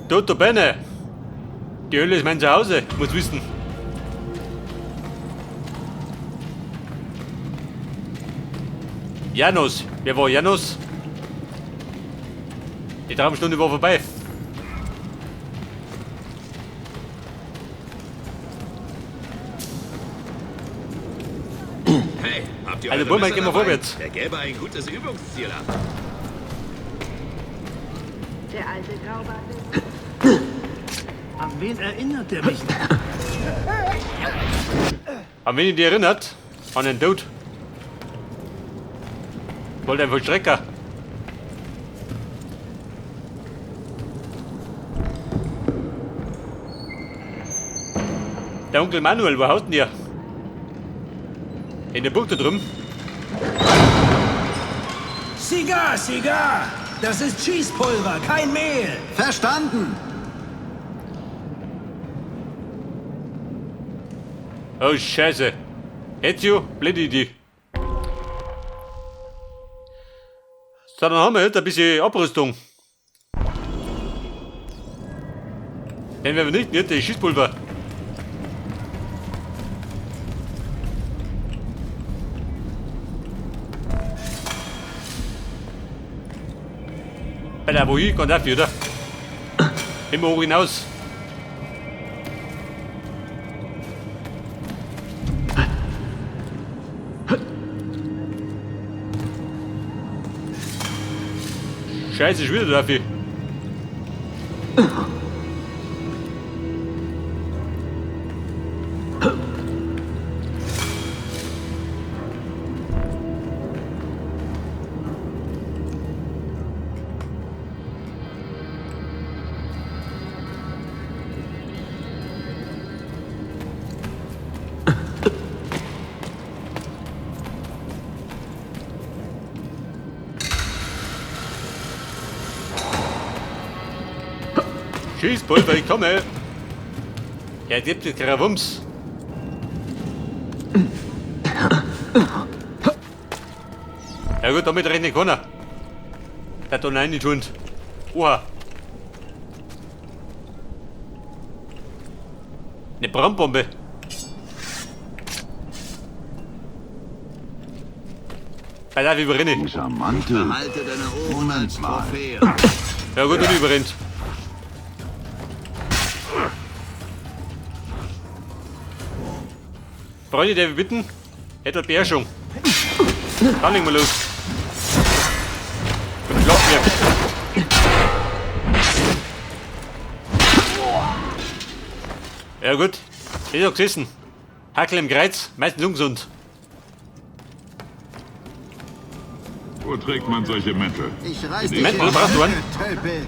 Toto Bene. Die Hölle ist mein Zuhause, muss wissen. Janos. Wer war Janos? Die Traumstunde war vorbei. Hey, habt ihr Also, eure Bullmann, Messer gehen wir dabei? vorwärts. Der gäbe ein gutes Übungsziel ab. Der alte Graubart. An wen erinnert er mich? An wen ihr dich erinnert? An den Tod. Wollt ein Vollstrecker. Der Onkel Manuel, wo haut denn ihr? In der Bucht da drüben? Cigar, Cigar! Das ist Schießpulver, kein Mehl! Verstanden! Oh, Scheiße. Ezio, blöde Idee. So, dann haben wir jetzt ein bisschen Abrüstung. Den werden wir nicht, nicht, das ist Schießpulver. Bei der wo ich kann dafür, oder? Immer hoch hinaus. Scheiße, ist wieder dafür. Schießpulver, ich komme. Er gibt jetzt keinen Wumms. Ja gut, damit rechne ich keiner. Der hat da nein nicht Hund. Oha. Eine Brandbombe. Bei der überrenne. Dieser Mantel. Behalte deine Ohren als Moment mal. Trophäe. Ja gut, und überrennt. Freunde, der wir bitten, hätte Beherrschung. Dann legen wir los. Und schlafen wir. Ja gut, ich hab gesessen. Hackel im Kreuz, meistens ungesund. Wo trägt man solche Mäntel? Ich reiß dich Moment, wo brauchst du einen? Tölpel.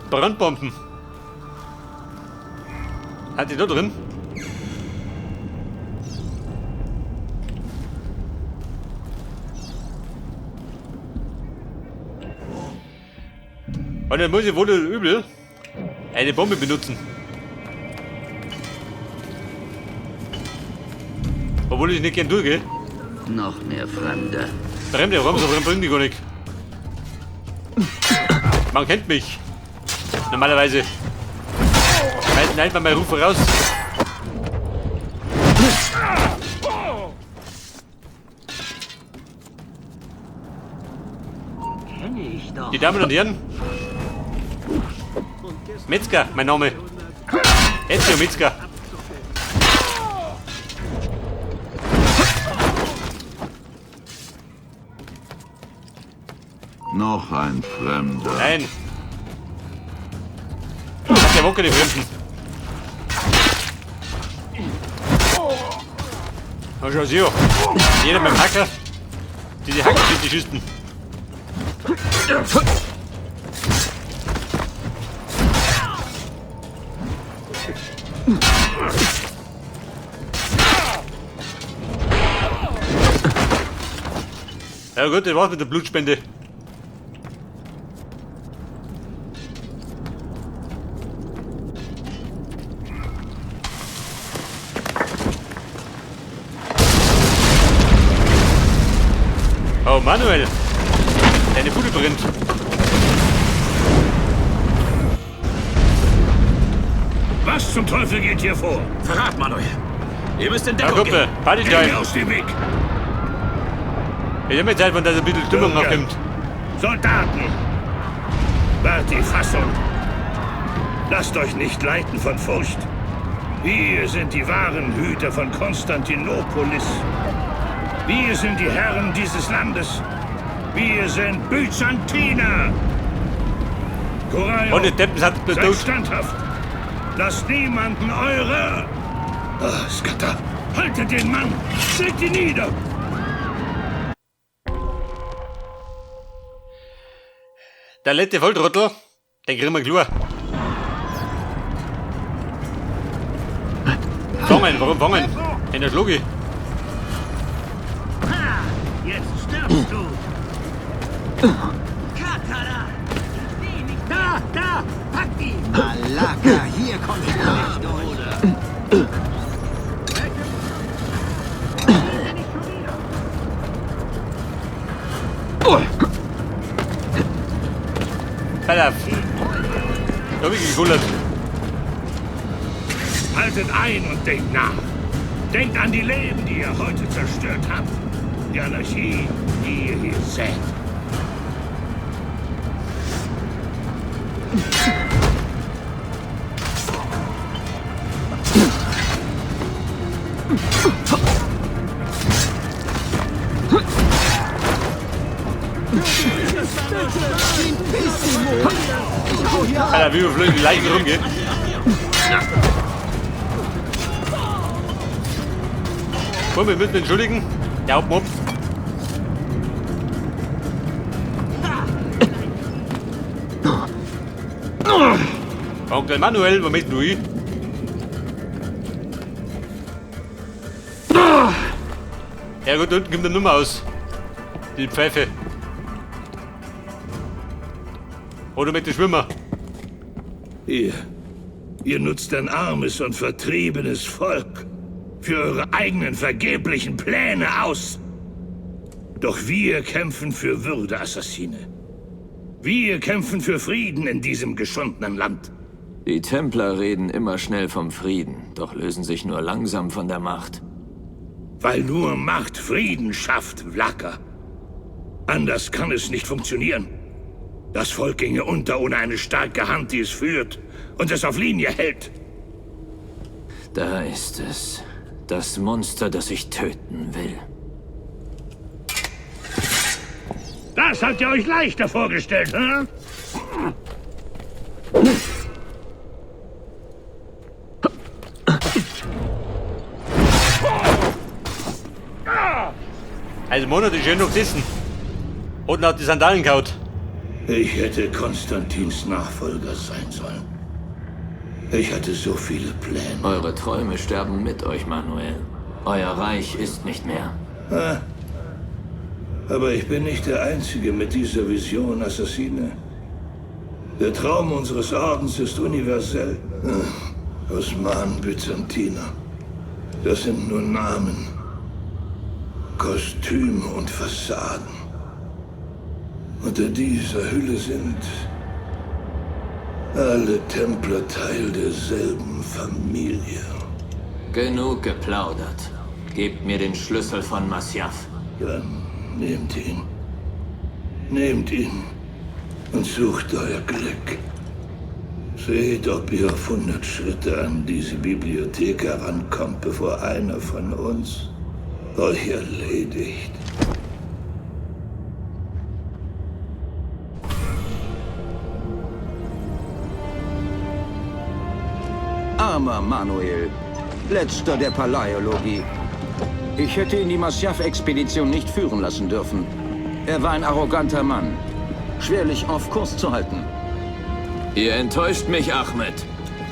Brandbomben. Hat die da drin? Und dann muss ich wohl oder übel eine Bombe benutzen. Obwohl ich nicht gern durchgehe. Noch mehr Fremde. Fremde Raum, so bringen die gar nicht. Man kennt mich. Normalerweise. Meistens einfach mal Rufe raus. Kenne ich doch. Die Damen und Herren. Metzger, mein Name. Ezio Metzger. Noch ein Fremder. Nein. Das hat ja wohl keine Fremden. Na schau sie. Jeder mit dem Hacker. Diese Hacker sind die Schüsten. Ja gut, das war's mit der Blutspende. Manuel. Deine Bude brennt. Was zum Teufel geht hier vor? Verrat, Manuel. Ihr müsst in Ja, Deckung Kumpel, gehen. Party Geh mir Time. aus dem Weg! Ich hab mir Zeit, wenn das ein bisschen Stimmung noch kommt. Soldaten! Wahrt die Fassung! Lasst euch nicht leiten von Furcht. Wir sind die wahren Hüter von Konstantinopolis. Wir sind die Herren dieses Landes. Wir sind Byzantiner! Corajo, Und die Deppen sind seid tot. standhaft! Lasst niemanden eure... Ah, Skata, haltet den Mann! Schlägt ihn nieder! Der letzte Volltrottel, den kriegen wir klar. Fangen, warum fangen? In der Schlugi. Jetzt stirbst du! Da! Packt ihn! Malaka, hier komm ich nicht durch. Pass auf. Da hab ich gekullert. Haltet ein und denkt nach. Denkt an die Leben, die ihr heute zerstört habt. Die Anarchie, die ihr hier seht. Alter, wie wir die Leichen rumgehen. Komm, wir müssen entschuldigen. Ja, hopp. Onkel Manuel, wo möchtest du hin? Ja gut, unten kommt eine Nummer aus. Die Pfeife. Oder mit dem Schwimmer. Ihr nutzt ein armes und vertriebenes Volk für eure eigenen vergeblichen Pläne aus. Doch wir kämpfen für Würde, Assassine. Wir kämpfen für Frieden in diesem geschundenen Land. Die Templer reden immer schnell vom Frieden, doch lösen sich nur langsam von der Macht. Weil nur Macht Frieden schafft, Vlaka. Anders kann es nicht funktionieren. Das Volk ginge unter ohne eine starke Hand, die es führt und es auf Linie hält. Da ist es. Das Monster, das ich töten will. Das habt ihr euch leichter vorgestellt, hm? Also Monat ist schön noch gesessen. Unten hat die Sandalen gehaut. Ich hätte Konstantins Nachfolger sein sollen. Ich hatte so viele Pläne. Eure Träume sterben mit euch, Manuel. Euer Reich ist nicht mehr. Aber ich bin nicht der Einzige mit dieser Vision, Assassine. Der Traum unseres Ordens ist universell. Osmanen, Byzantiner. Das sind nur Namen, Kostüme und Fassaden. Unter dieser Hülle sind alle Templer Teil derselben Familie. Genug geplaudert. Gebt mir den Schlüssel von Masyaf. Dann nehmt ihn. Nehmt ihn und sucht euer Glück. Seht, ob ihr auf 100 Schritte an diese Bibliothek herankommt, bevor einer von uns euch erledigt. Armer Manuel, letzter der Palaiologie. Ich hätte ihn die Masyaf-Expedition nicht führen lassen dürfen. Er war ein arroganter Mann, schwerlich auf Kurs zu halten. Ihr enttäuscht mich, Ahmed.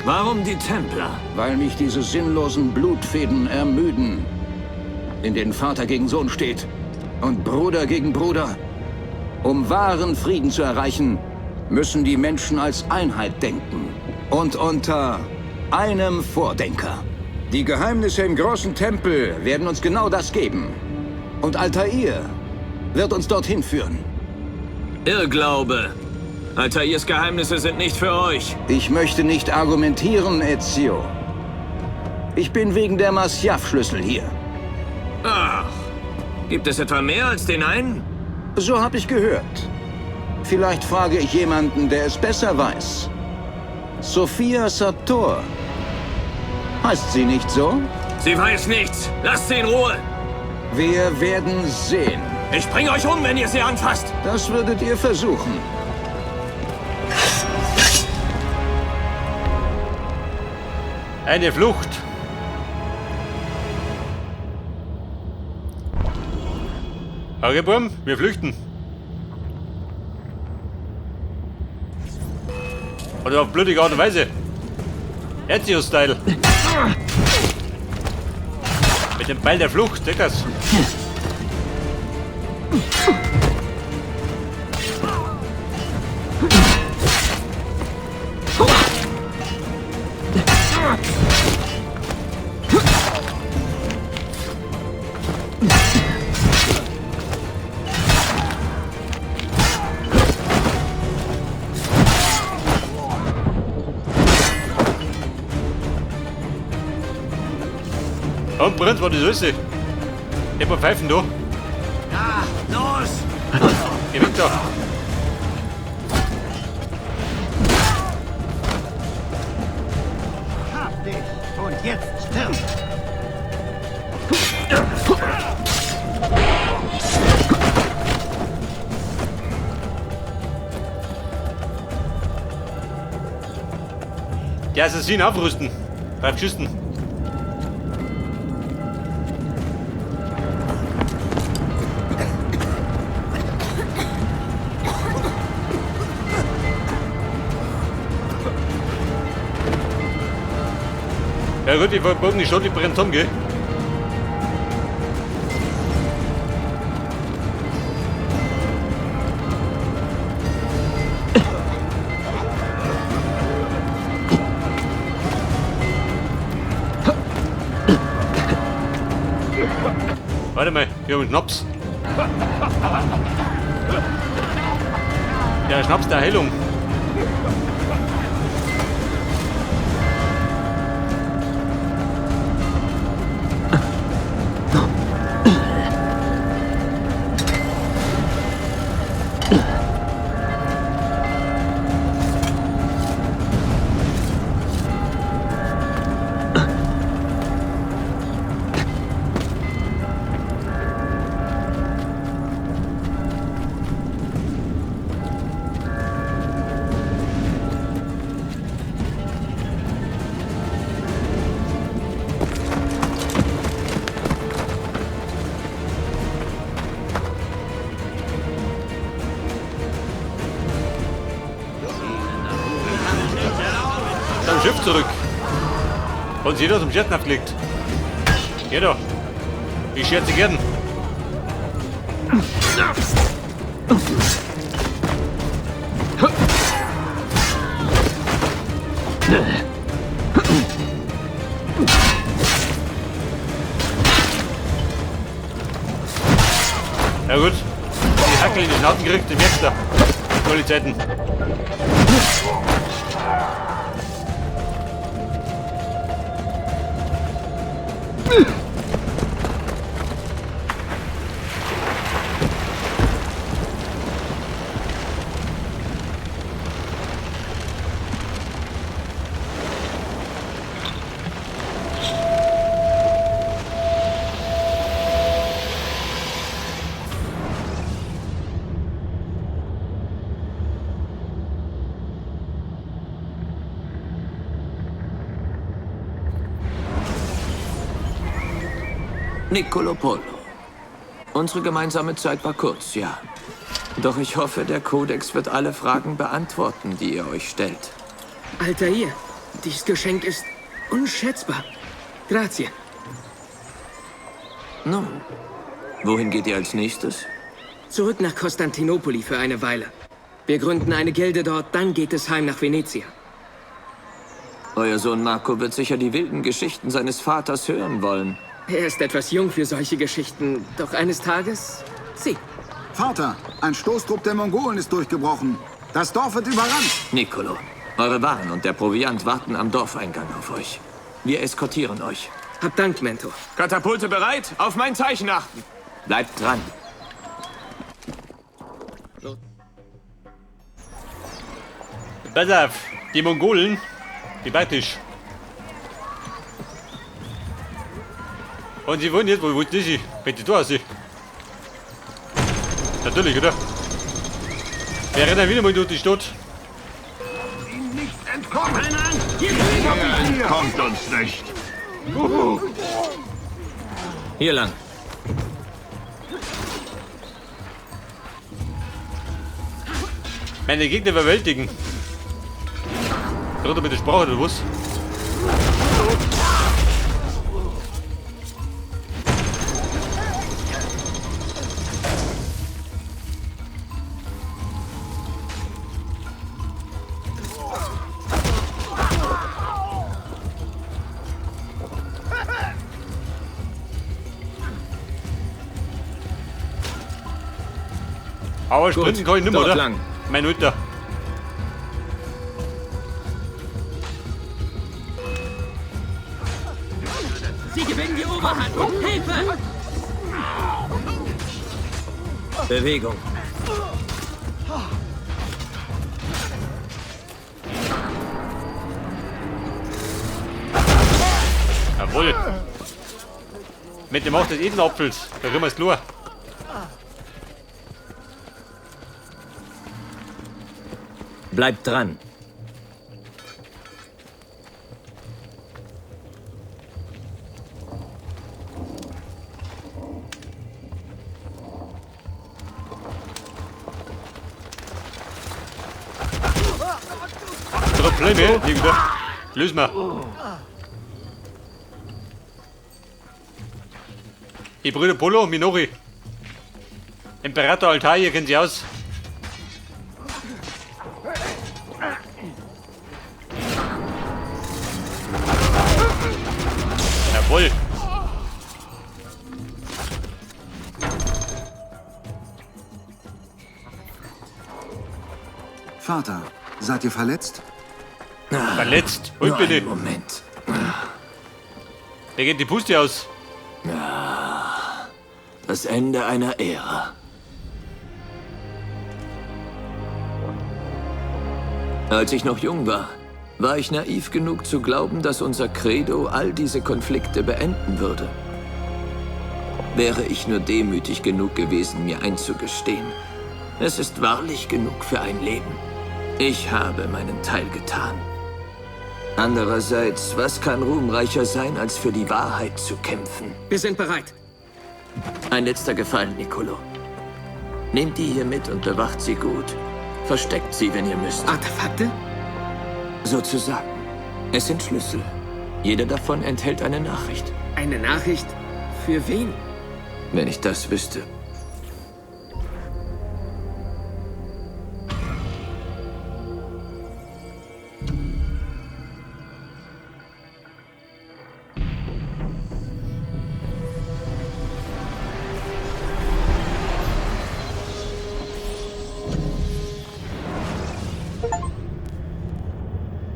Warum die Templer? Weil mich diese sinnlosen Blutfäden ermüden, in denen Vater gegen Sohn steht und Bruder gegen Bruder. Um wahren Frieden zu erreichen, müssen die Menschen als Einheit denken und unter einem Vordenker. Die Geheimnisse im großen Tempel werden uns genau das geben. Und Altair wird uns dorthin führen. Irrglaube. Altairs Geheimnisse sind nicht für euch. Ich möchte nicht argumentieren, Ezio. Ich bin wegen der Masyaf-Schlüssel hier. Ach, gibt es etwa mehr als den einen? So habe ich gehört. Vielleicht frage ich jemanden, der es besser weiß. Sophia Sator. Heißt sie nicht so? Sie weiß nichts. Lasst sie in Ruhe. Wir werden sehen. Ich bringe euch um, wenn ihr sie anfasst. Das würdet ihr versuchen. Eine Flucht. Okay, Burm, wir flüchten. Oder auf blutige Art und Weise. Ezio-Style. Mit dem Ball der Flucht, seht das? Und brennt, was das ist. Immer pfeifen da. Ja, los! Gewinnt da. Hab dich! Und jetzt stirb! Die Assassinen aufrüsten. Beim Schüssen. Ja gut, ich verbogen die Stadt, die brennt um, gell? Warte mal, wir haben einen Schnaps. Der Schnaps der Heilung. Zum Schiff zurück. Und sie da zum Jetten fliegt. Geh doch. Ich schätze gern. Ja gut. Die Hackel in die Schnauzen gekriegt, den merkst du. Qualitäten. Niccolo Polo. Unsere gemeinsame Zeit war kurz, ja. Doch ich hoffe, der Kodex wird alle Fragen beantworten, die ihr euch stellt. Altair, dies Geschenk ist unschätzbar. Grazie. Nun, wohin geht ihr als nächstes? Zurück nach Konstantinopoli für eine Weile. Wir gründen eine Gilde dort, dann geht es heim nach Venezia. Euer Sohn Marco wird sicher die wilden Geschichten seines Vaters hören wollen. Er ist etwas jung für solche Geschichten, doch eines Tages, sie. Vater, ein Stoßtrupp der Mongolen ist durchgebrochen. Das Dorf wird überrannt. Nicolo, eure Waren und der Proviant warten am Dorfeingang auf euch. Wir eskortieren euch. Hab Dank, Mentor. Katapulte bereit? Auf mein Zeichen achten. Bleibt dran. Pass auf, die Mongolen, die Baltisch. Und sie wollen jetzt, wo ist sie? Bitte du sie. Natürlich, oder? Wir rennen wieder mal durch die Stadt. Er entkommt uns nicht. Hier lang. Meine Gegner überwältigen. Gerade mit der Sprache oder was? Aber sprinten kann ich nicht mehr, oder? Lang. Mein Hüter. Sie gewinnen die Oberhand. Hilfe! Bewegung. Jawohl. Mit dem Macht des Edenapfels. Da können wir es klar. Bleibt dran. Probleme, hier wieder. Lösen wir. Die Brüder Polo und Minori. Imperator Altar, ihr kennt sie aus. Jawohl. Vater, seid ihr verletzt? Verletzt. Und Nur bitte. einen Moment. Der geht die Puste aus. Das Ende einer Ära. Als ich noch jung war, war ich naiv genug zu glauben, dass unser Credo all diese Konflikte beenden würde. Wäre ich nur demütig genug gewesen, mir einzugestehen, es ist wahrlich genug für ein Leben. Ich habe meinen Teil getan. Andererseits, was kann ruhmreicher sein, als für die Wahrheit zu kämpfen? Wir sind bereit. Ein letzter Gefallen, Nicolo. Nehmt die hier mit und bewacht sie gut. Versteckt sie, wenn ihr müsst. Artefakte? Sozusagen. Es sind Schlüssel. Jeder davon enthält eine Nachricht. Eine Nachricht? Für wen? Wenn ich das wüsste,